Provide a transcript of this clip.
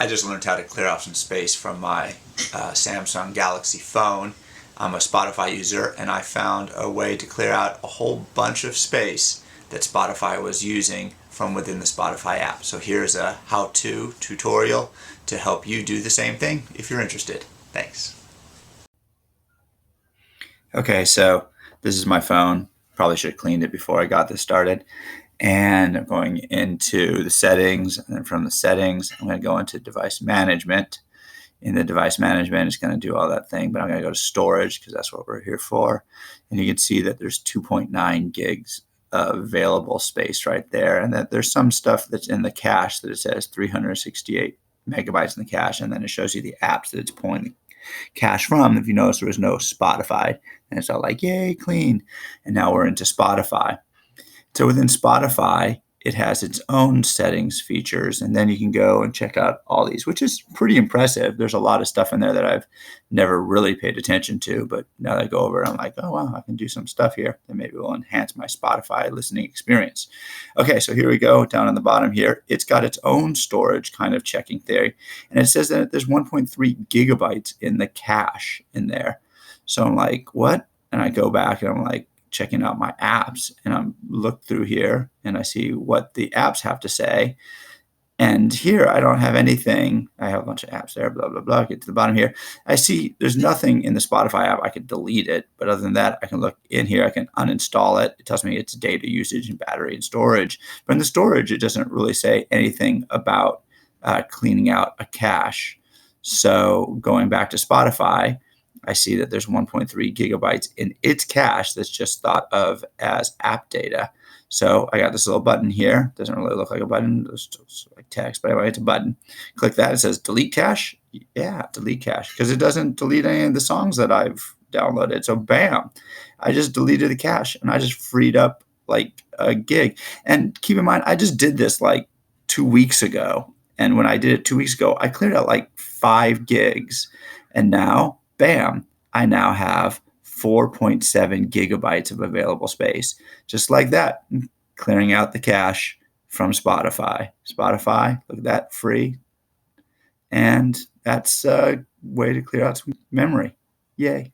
I just learned how to clear out some space from my Samsung Galaxy phone. I'm a Spotify user, and I found a way to clear out a whole bunch of space that Spotify was using from within the Spotify app. So here's a how-to tutorial to help you do the same thing if you're interested. Thanks. Okay, so this is my phone. Probably should have cleaned it before I got this started. And I'm going into the settings, and then from the settings, I'm going to go into device management. In the device management, it's going to do all that thing, but I'm going to go to storage because that's what we're here for. And you can see that there's 2.9 gigs of available space right there, and that there's some stuff that's in the cache that it says 368 megabytes in the cache, and then it shows you the apps that it's pulling the cache from. If you notice, there was no Spotify, and it's all like, yay, clean. And now we're into Spotify. So within Spotify, it has its own settings features, and then you can go and check out all these, which is pretty impressive. There's a lot of stuff in there that I've never really paid attention to, but now that I go over it, I'm like, oh, wow, I can do some stuff here that maybe will enhance my Spotify listening experience. Okay, so here we go, down on the bottom here. It's got its own storage kind of checking theory, and it says that there's 1.3 gigabytes in the cache in there. So I'm like, what? And I go back and I'm like, checking out my apps, and I'm look through here and I see what the apps have to say. And here I don't have anything. I have a bunch of apps there, blah, blah, blah. Get to the bottom here. I see there's nothing in the Spotify app. I could delete it. But other than that, I can look in here. I can uninstall it. It tells me it's data usage and battery and storage. But in the storage, it doesn't really say anything about cleaning out a cache. So going back to Spotify, I see that there's 1.3 gigabytes in its cache that's just thought of as app data. So I got this little button here. Doesn't really look like a button. It's like text, but anyway, it's a button. Click that. It says delete cache. Yeah, delete cache, because it doesn't delete any of the songs that I've downloaded. So bam, I just deleted the cache, and I just freed up like a gig. And keep in mind, I just did this like 2 weeks ago. And when I did it 2 weeks ago, I cleared out like 5 gigs. And now, bam, I now have 4.7 gigabytes of available space. Just like that, clearing out the cache from Spotify. Spotify, look at that, free. And that's a way to clear out some memory. Yay.